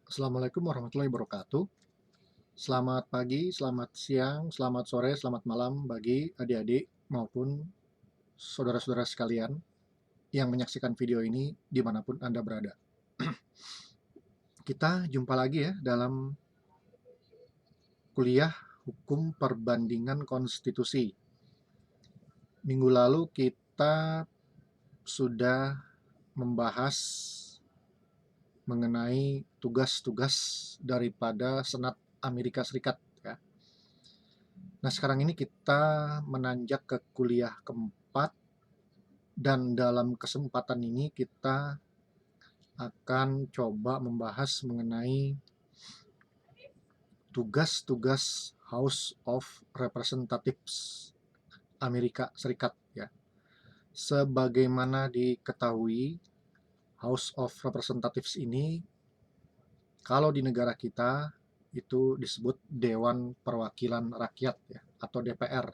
Assalamualaikum warahmatullahi wabarakatuh. Selamat pagi, selamat siang, selamat sore, selamat malam bagi adik-adik maupun saudara-saudara sekalian yang menyaksikan video ini dimanapun Anda berada. Kita jumpa lagi ya dalam kuliah hukum perbandingan konstitusi. Minggu lalu kita sudah membahas mengenai tugas-tugas daripada Senat Amerika Serikat ya. Nah, sekarang ini kita menanjak ke kuliah keempat, dan dalam kesempatan ini kita akan coba membahas mengenai tugas-tugas House of Representatives Amerika Serikat ya. Sebagaimana diketahui, House of Representatives ini kalau di negara kita itu disebut Dewan Perwakilan Rakyat ya, atau DPR.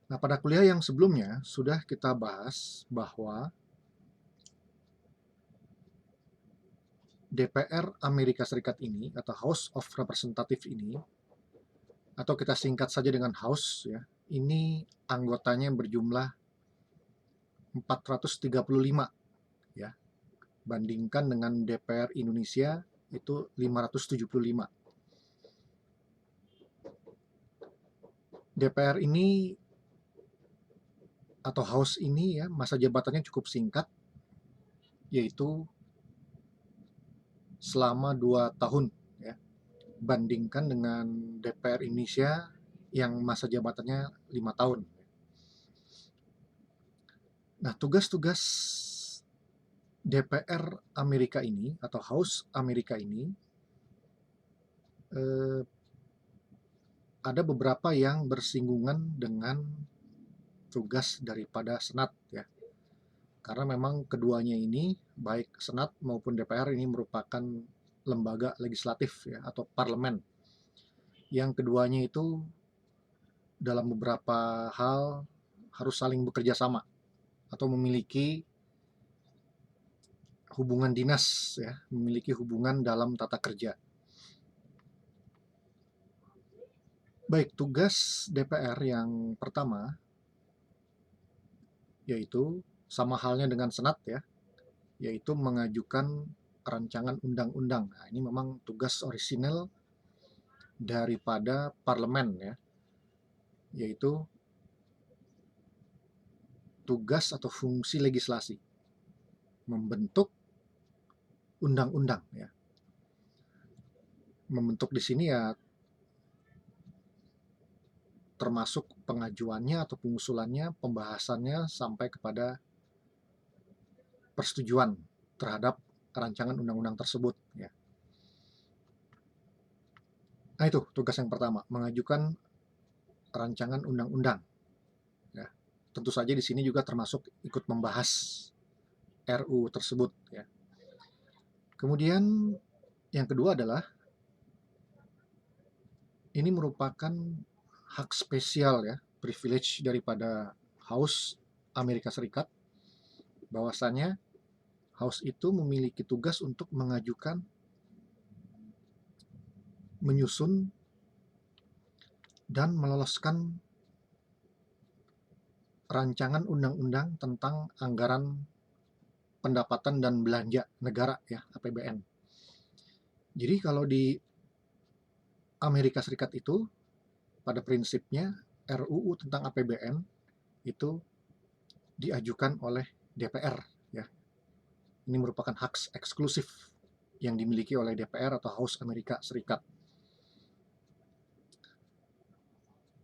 Nah, pada kuliah yang sebelumnya sudah kita bahas bahwa DPR Amerika Serikat ini atau House of Representative ini, atau kita singkat saja dengan House ya, ini anggotanya yang berjumlah 435 ya, bandingkan dengan DPR Indonesia itu 575. DPR ini atau House ini ya, masa jabatannya cukup singkat, yaitu selama 2 tahun ya, bandingkan dengan DPR Indonesia yang masa jabatannya 5 tahun. Nah, tugas-tugas DPR Amerika ini atau House Amerika ini ada beberapa yang bersinggungan dengan tugas daripada Senat ya. Karena memang keduanya ini, baik Senat maupun DPR ini merupakan lembaga legislatif ya, atau parlemen. Yang keduanya itu dalam beberapa hal harus saling bekerja sama atau memiliki hubungan dinas ya, memiliki hubungan dalam tata kerja. Baik, tugas DPR yang pertama yaitu sama halnya dengan Senat ya, yaitu mengajukan rancangan undang-undang. Nah, ini memang tugas orisinal daripada parlemen ya, yaitu tugas atau fungsi legislasi, membentuk undang-undang ya. Membentuk di sini ya termasuk pengajuannya atau pengusulannya, pembahasannya sampai kepada persetujuan terhadap rancangan undang-undang tersebut ya. Nah, itu tugas yang pertama, mengajukan rancangan undang-undang ya. Tentu saja di sini juga termasuk ikut membahas RU tersebut ya. Kemudian yang kedua adalah ini merupakan hak spesial ya, privilege daripada House Amerika Serikat, bahwasanya House itu memiliki tugas untuk mengajukan, menyusun, dan meloloskan rancangan undang-undang tentang anggaran pendapatan dan belanja negara ya, APBN. Jadi kalau di Amerika Serikat itu pada prinsipnya RUU tentang APBN itu diajukan oleh DPR ya. Ini merupakan hak eksklusif yang dimiliki oleh DPR atau House Amerika Serikat.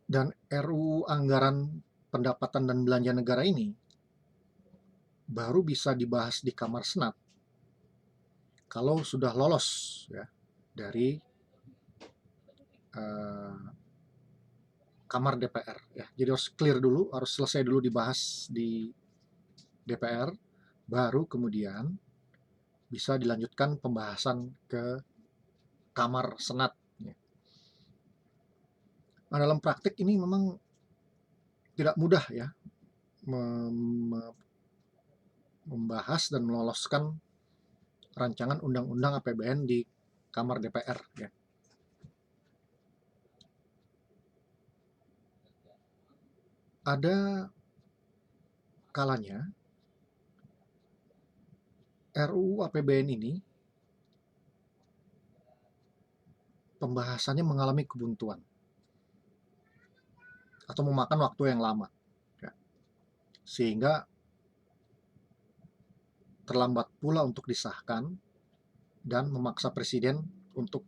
Dan RUU anggaran pendapatan dan belanja negara ini baru bisa dibahas di Kamar Senat kalau sudah lolos ya dari Kamar DPR ya. Jadi harus clear dulu, harus selesai dulu dibahas di DPR, baru kemudian bisa dilanjutkan pembahasan ke Kamar Senat ya. Nah, dalam praktik ini memang tidak mudah ya membahas dan meloloskan rancangan undang-undang APBN di Kamar DPR ya. Ada kalanya RUU APBN ini pembahasannya mengalami kebuntuan atau memakan waktu yang lama ya. Sehingga terlambat pula untuk disahkan dan memaksa presiden untuk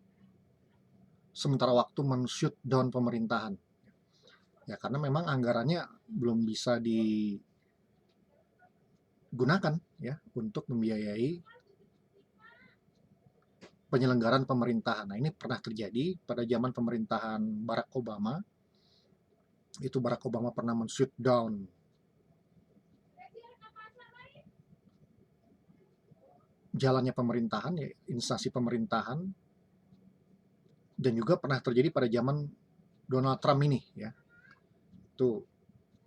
sementara waktu men-shut down pemerintahan. Ya karena memang anggarannya belum bisa digunakan ya untuk membiayai penyelenggaraan pemerintahan. Nah, ini pernah terjadi pada zaman pemerintahan Barack Obama. Itu Barack Obama pernah men-shut down jalannya pemerintahan, ya, instansi pemerintahan, dan juga pernah terjadi pada zaman Donald Trump ini ya. Itu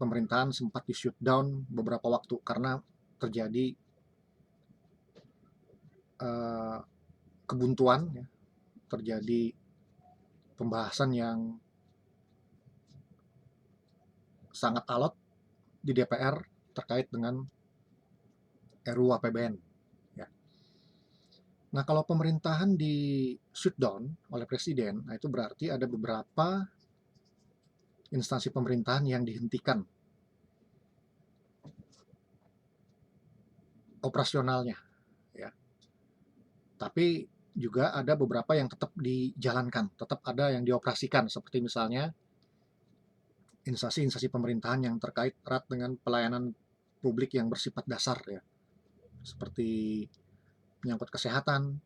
pemerintahan sempat di-shut down beberapa waktu karena terjadi kebuntuan ya, terjadi pembahasan yang sangat alot di DPR terkait dengan RUU APBN ya. Nah, kalau pemerintahan di shutdown oleh presiden, nah itu berarti ada beberapa instansi pemerintahan yang dihentikan operasionalnya ya. Tapi juga ada beberapa yang tetap dijalankan, tetap ada yang dioperasikan, seperti misalnya instansi-instansi pemerintahan yang terkait erat dengan pelayanan publik yang bersifat dasar ya, seperti menyangkut kesehatan,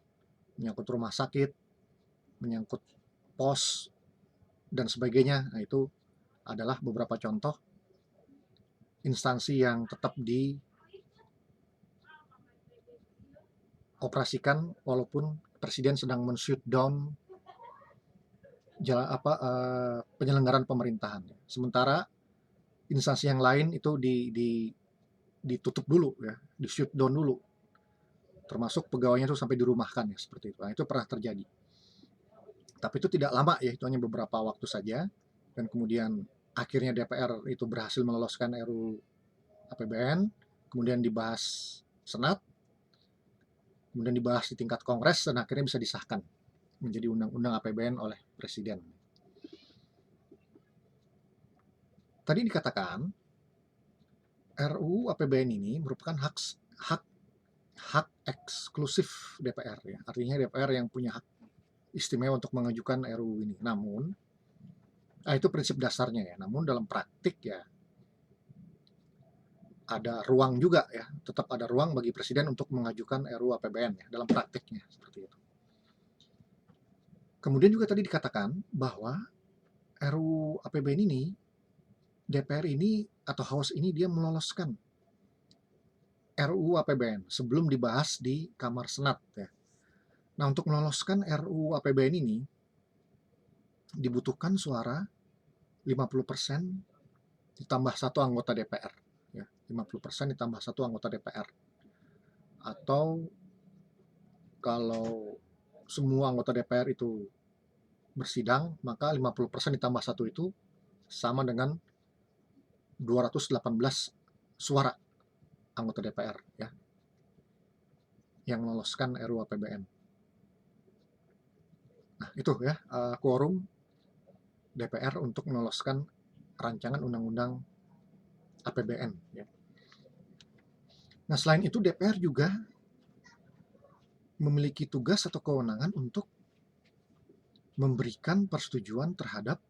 menyangkut rumah sakit, menyangkut pos, dan sebagainya. Nah, itu adalah beberapa contoh instansi yang tetap dioperasikan walaupun presiden sedang men-shut down penyelenggaraan pemerintahan. Sementara instansi yang lain itu ditutup dulu ya, di-shut down dulu. Termasuk pegawainya itu sampai dirumahkan ya, seperti itu. Nah, itu pernah terjadi. Tapi itu tidak lama ya, itu hanya beberapa waktu saja. Dan kemudian akhirnya DPR itu berhasil meloloskan RUU APBN, kemudian dibahas Senat, kemudian dibahas di tingkat Kongres, dan akhirnya bisa disahkan menjadi undang-undang APBN oleh Presiden. Tadi dikatakan RUU APBN ini merupakan hak eksklusif DPR ya. Artinya DPR yang punya hak istimewa untuk mengajukan RUU ini. Namun, itu prinsip dasarnya ya. Namun dalam praktik ya ada ruang juga ya, tetap ada ruang bagi presiden untuk mengajukan RUU APBN ya dalam praktiknya seperti itu. Kemudian juga tadi dikatakan bahwa RUU APBN ini, DPR ini atau House ini dia meloloskan RUU APBN sebelum dibahas di Kamar Senat ya. Nah, untuk meloloskan RUU APBN ini dibutuhkan suara 50% ditambah satu anggota DPR ya. 50% ditambah satu anggota DPR. Atau kalau semua anggota DPR itu bersidang, maka 50% ditambah satu itu sama dengan 218 suara anggota DPR ya yang meloloskan RUU APBN. Nah, itu ya quorum DPR untuk meloloskan rancangan undang-undang APBN ya. Nah, selain itu DPR juga memiliki tugas atau kewenangan untuk memberikan persetujuan terhadap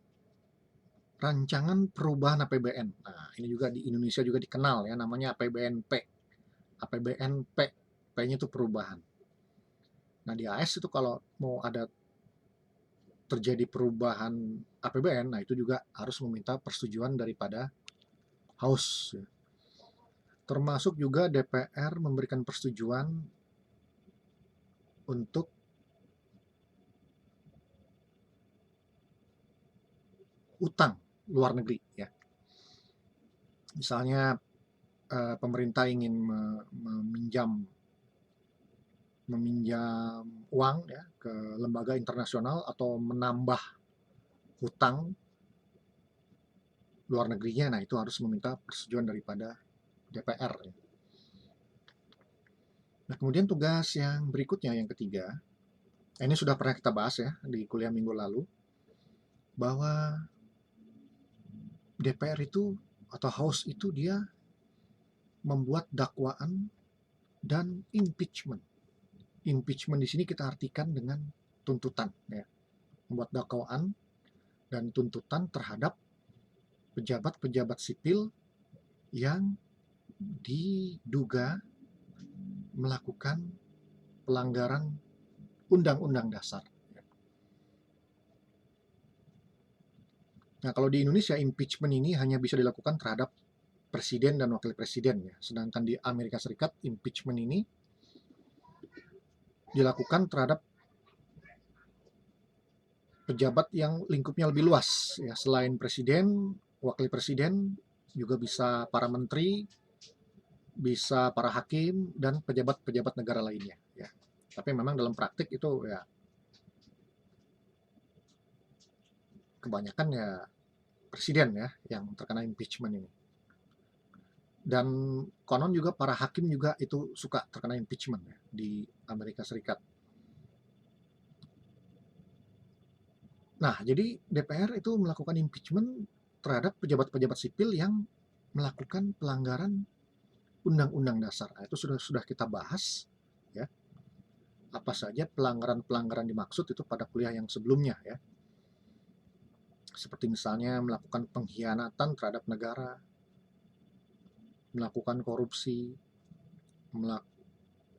rancangan perubahan APBN. Nah, ini juga di Indonesia juga dikenal ya, namanya APBNP. APBNP, P-nya itu perubahan. Nah, di AS itu kalau mau ada terjadi perubahan APBN, nah itu juga harus meminta persetujuan daripada House. Termasuk juga DPR memberikan persetujuan untuk utang luar negeri ya. Misalnya pemerintah ingin meminjam meminjam uang ya ke lembaga internasional atau menambah hutang luar negerinya, nah itu harus meminta persetujuan daripada DPR. Ya. Nah, kemudian tugas yang berikutnya, yang ketiga, ini sudah pernah kita bahas ya di kuliah minggu lalu, bahwa DPR itu atau House itu dia membuat dakwaan dan impeachment. Impeachment di sini kita artikan dengan tuntutan, ya. Membuat dakwaan dan tuntutan terhadap pejabat-pejabat sipil yang diduga melakukan pelanggaran undang-undang dasar. Nah, kalau di Indonesia impeachment ini hanya bisa dilakukan terhadap presiden dan wakil presiden ya. Sedangkan di Amerika Serikat impeachment ini dilakukan terhadap pejabat yang lingkupnya lebih luas ya. Selain presiden, wakil presiden juga bisa para menteri, bisa para hakim dan pejabat-pejabat negara lainnya ya. Tapi memang dalam praktik itu ya kebanyakan ya presiden ya yang terkena impeachment ini. Dan konon juga para hakim juga itu suka terkena impeachment ya, di Amerika Serikat. Nah, jadi DPR itu melakukan impeachment terhadap pejabat-pejabat sipil yang melakukan pelanggaran undang-undang dasar. Nah, itu sudah kita bahas ya. Apa saja pelanggaran-pelanggaran dimaksud itu pada kuliah yang sebelumnya ya. Seperti misalnya melakukan pengkhianatan terhadap negara, melakukan korupsi,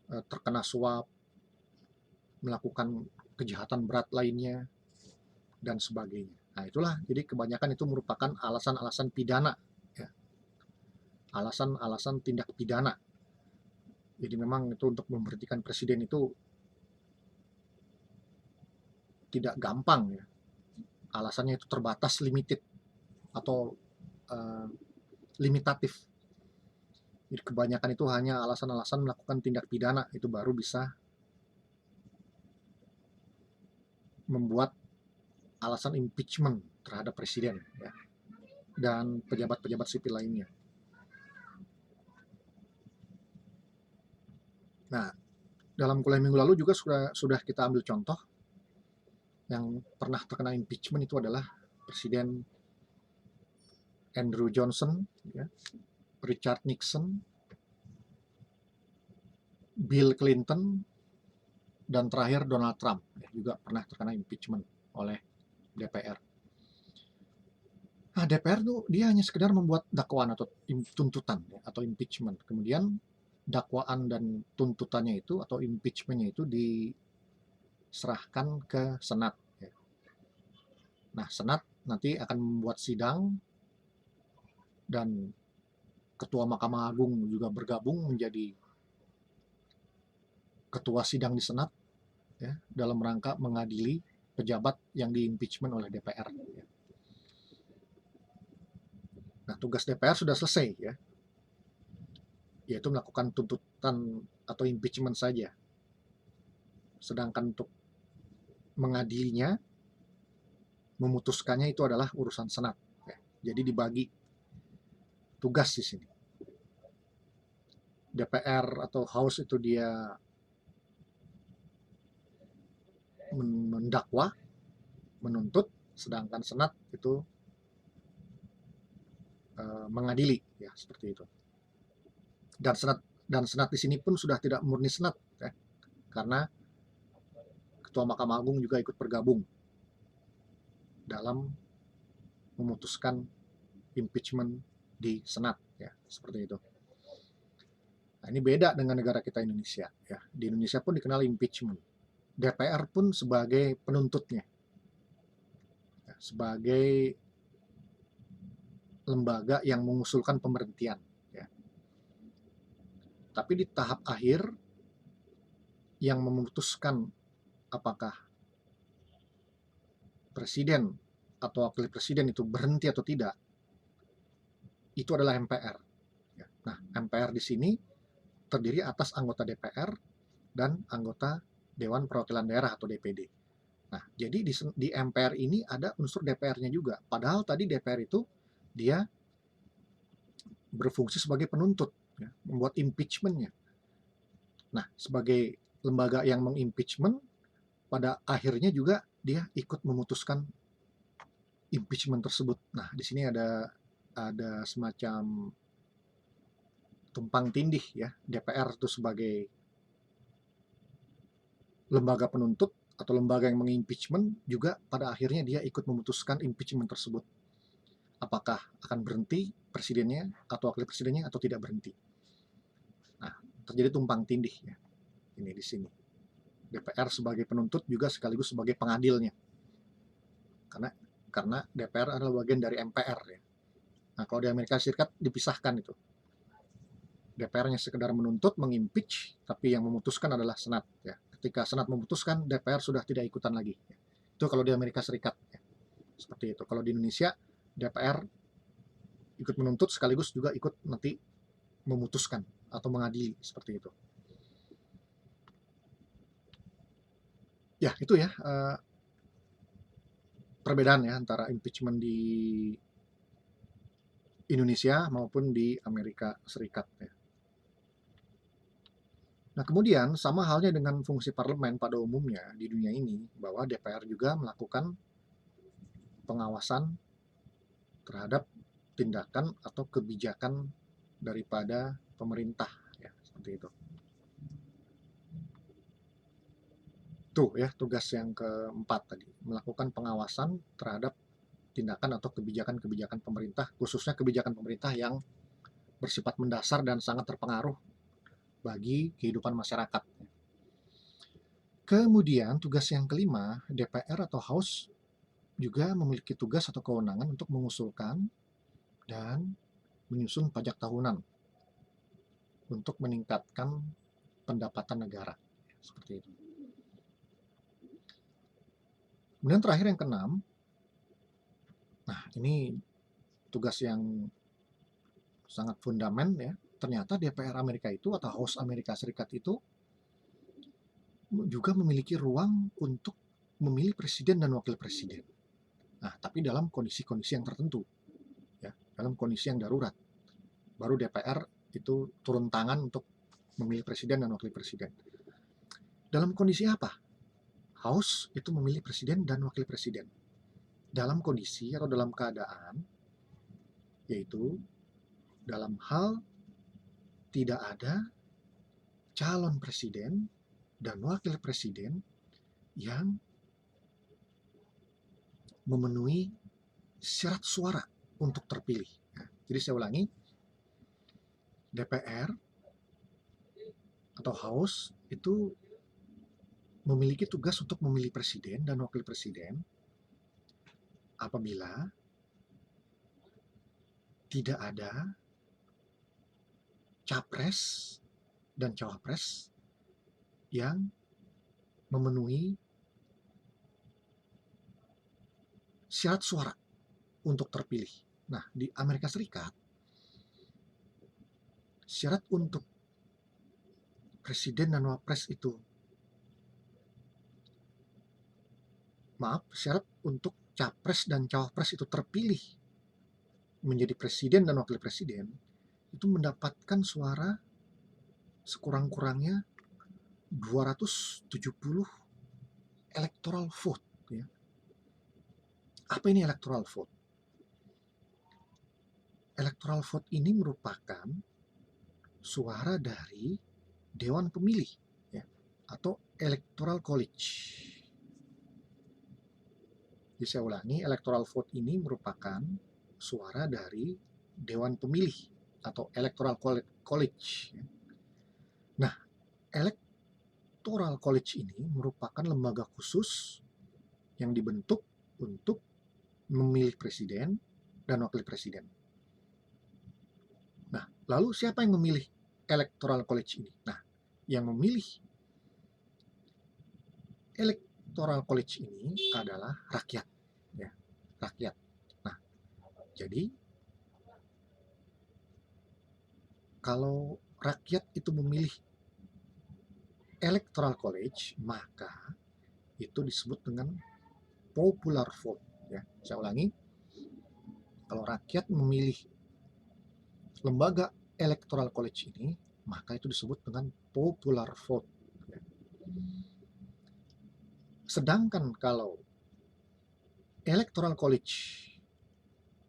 terkena suap, melakukan kejahatan berat lainnya, dan sebagainya. Nah, itulah, jadi kebanyakan itu merupakan alasan-alasan pidana, ya. Alasan-alasan tindak pidana. Jadi memang itu untuk memberhentikan presiden itu tidak gampang, ya. Alasannya itu terbatas, limited, atau limitatif. Jadi kebanyakan itu hanya alasan-alasan melakukan tindak pidana, itu baru bisa membuat alasan impeachment terhadap presiden ya, dan pejabat-pejabat sipil lainnya. Nah, dalam kuliah minggu lalu juga sudah kita ambil contoh yang pernah terkena impeachment itu adalah Presiden Andrew Johnson, ya, Richard Nixon, Bill Clinton, dan terakhir Donald Trump ya, juga pernah terkena impeachment oleh DPR. Nah, DPR tuh dia hanya sekedar membuat dakwaan atau tuntutan ya, atau impeachment. Kemudian dakwaan dan tuntutannya itu atau impeachmentnya itu diserahkan ke Senat. Ya. Nah, Senat nanti akan membuat sidang dan Ketua Mahkamah Agung juga bergabung menjadi ketua sidang di Senat ya, dalam rangka mengadili pejabat yang diimpeachment oleh DPR. Ya. Nah, tugas DPR sudah selesai ya, yaitu melakukan tuntutan atau impeachment saja. Sedangkan untuk mengadilinya, memutuskannya itu adalah urusan Senat. Ya. Jadi dibagi tugas di sini. DPR atau House itu dia mendakwa, menuntut, sedangkan Senat itu mengadili, ya seperti itu. Dan Senat di sini pun sudah tidak murni Senat, ya, karena Ketua Mahkamah Agung juga ikut bergabung dalam memutuskan impeachment di Senat, ya seperti itu. Nah, ini beda dengan negara kita Indonesia, ya. Di Indonesia pun dikenal impeachment. DPR pun sebagai penuntutnya, ya, sebagai lembaga yang mengusulkan pemberhentian. Ya. Tapi di tahap akhir yang memutuskan apakah presiden atau wakil presiden itu berhenti atau tidak, itu adalah MPR. Ya. Nah, MPR di sini terdiri atas anggota DPR dan anggota Dewan Perwakilan Daerah atau DPD. Nah, jadi di MPR ini ada unsur DPR-nya juga. Padahal tadi DPR itu dia berfungsi sebagai penuntut, ya, membuat impeachment-nya. Nah, sebagai lembaga yang mengimpeachment, pada akhirnya juga dia ikut memutuskan impeachment tersebut. Nah, di sini ada semacam tumpang tindih ya. DPR itu sebagai lembaga penuntut atau lembaga yang mengimpeachment juga pada akhirnya dia ikut memutuskan impeachment tersebut. Apakah akan berhenti presidennya atau wakil presidennya atau tidak berhenti. Nah, terjadi tumpang tindih ya. Ini di sini. DPR sebagai penuntut juga sekaligus sebagai pengadilnya. Karena DPR adalah bagian dari MPR ya. Nah, kalau di Amerika Serikat dipisahkan itu. DPR-nya sekedar menuntut, mengimpeach, tapi yang memutuskan adalah Senat ya. Ketika Senat memutuskan, DPR sudah tidak ikutan lagi. Ya. Itu kalau di Amerika Serikat ya. Seperti itu. Kalau di Indonesia, DPR ikut menuntut sekaligus juga ikut nanti memutuskan atau mengadili seperti itu. Ya, itu ya perbedaan ya antara impeachment di Indonesia maupun di Amerika Serikat ya. Nah, kemudian sama halnya dengan fungsi parlemen pada umumnya di dunia ini, bahwa DPR juga melakukan pengawasan terhadap tindakan atau kebijakan daripada pemerintah ya, seperti itu. Tuh ya, tugas yang keempat tadi, melakukan pengawasan terhadap tindakan atau kebijakan-kebijakan pemerintah, khususnya kebijakan pemerintah yang bersifat mendasar dan sangat terpengaruh bagi kehidupan masyarakat. Kemudian tugas yang kelima, DPR atau House juga memiliki tugas atau kewenangan untuk mengusulkan dan menyusun pajak tahunan untuk meningkatkan pendapatan negara. Seperti itu. Kemudian terakhir yang keenam, nah ini tugas yang sangat fundamental ya. Ternyata DPR Amerika itu atau House Amerika Serikat itu juga memiliki ruang untuk memilih presiden dan wakil presiden. Nah, tapi dalam kondisi-kondisi yang tertentu, ya, dalam kondisi yang darurat, baru DPR itu turun tangan untuk memilih presiden dan wakil presiden. Dalam kondisi apa? House itu memilih presiden dan wakil presiden. Dalam kondisi atau dalam keadaan, yaitu dalam hal tidak ada calon presiden dan wakil presiden yang memenuhi syarat suara untuk terpilih. Nah, jadi saya ulangi, DPR atau House itu memiliki tugas untuk memilih presiden dan wakil presiden apabila tidak ada capres dan cawapres yang memenuhi syarat suara untuk terpilih. Nah, di Amerika Serikat, syarat untuk presiden dan wapres itu, syarat untuk capres dan cawapres itu terpilih menjadi presiden dan wakil presiden, itu mendapatkan suara sekurang-kurangnya 270 electoral vote. Ya. Apa ini electoral vote? Electoral vote ini merupakan suara dari Dewan Pemilih ya, atau Electoral College. Jadi saya ulangi, electoral vote ini merupakan suara dari Dewan Pemilih atau Electoral College. Nah, Electoral College ini merupakan lembaga khusus yang dibentuk untuk memilih presiden dan wakil presiden. Nah, lalu siapa yang memilih Electoral College ini? Nah, yang memilih Electoral College ini adalah rakyat, ya, rakyat. Nah, jadi kalau rakyat itu memilih Electoral College, maka itu disebut dengan popular vote. Ya, saya ulangi, kalau rakyat memilih lembaga Electoral College ini, maka itu disebut dengan popular vote. Ya. Sedangkan kalau Electoral College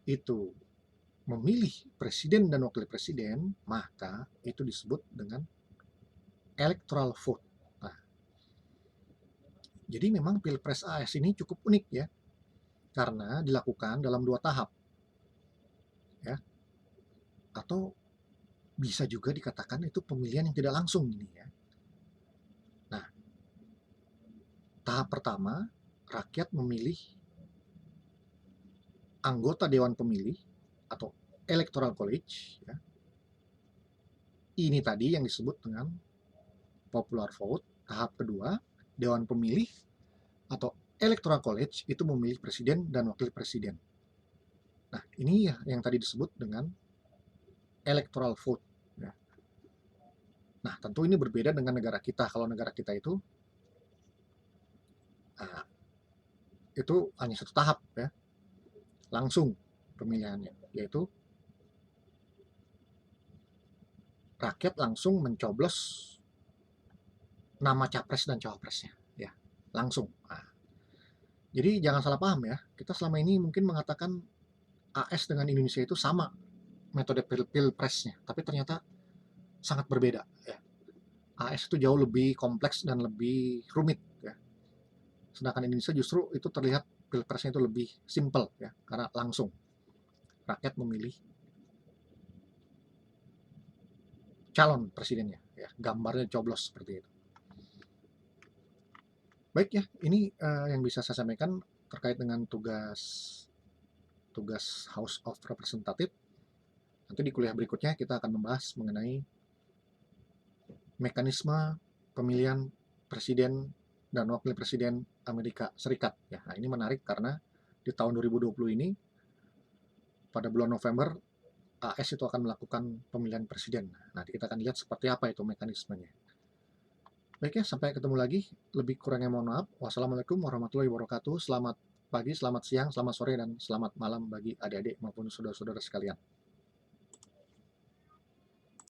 itu memilih presiden dan wakil presiden, maka itu disebut dengan electoral vote. Nah, jadi memang Pilpres AS ini cukup unik ya, karena dilakukan dalam 2 tahap ya, atau bisa juga dikatakan itu pemilihan yang tidak langsung ini ya. Nah, tahap pertama, rakyat memilih anggota Dewan Pemilih atau Electoral College ya. Ini tadi yang disebut dengan popular vote. Tahap kedua, Dewan Pemilih atau Electoral College itu memilih presiden dan wakil presiden. Nah, ini ya yang tadi disebut dengan electoral vote. Ya. Nah, tentu ini berbeda dengan negara kita. Kalau negara kita nah, itu hanya 1 tahap ya, langsung pemilihannya, yaitu rakyat langsung mencoblos nama capres dan cawapresnya, ya, langsung. Nah, jadi jangan salah paham ya, kita selama ini mungkin mengatakan AS dengan Indonesia itu sama metode pilpresnya, tapi ternyata sangat berbeda ya. AS itu jauh lebih kompleks dan lebih rumit ya. Sedangkan Indonesia justru itu terlihat pilpresnya itu lebih simple ya, karena langsung rakyat memilih calon presidennya ya, gambarnya coblos seperti itu. Baik ya, ini yang bisa saya sampaikan terkait dengan tugas House of Representative. Nanti di kuliah berikutnya kita akan membahas mengenai mekanisme pemilihan presiden dan wakil presiden Amerika Serikat ya. Nah, ini menarik karena di tahun 2020 ini pada bulan November AS itu akan melakukan pemilihan presiden. Nanti kita akan lihat seperti apa itu mekanismenya. Baik ya, sampai ketemu lagi. Lebih kurangnya mohon maaf. Wassalamualaikum warahmatullahi wabarakatuh. Selamat pagi, selamat siang, selamat sore, dan selamat malam bagi adik-adik maupun saudara-saudara sekalian.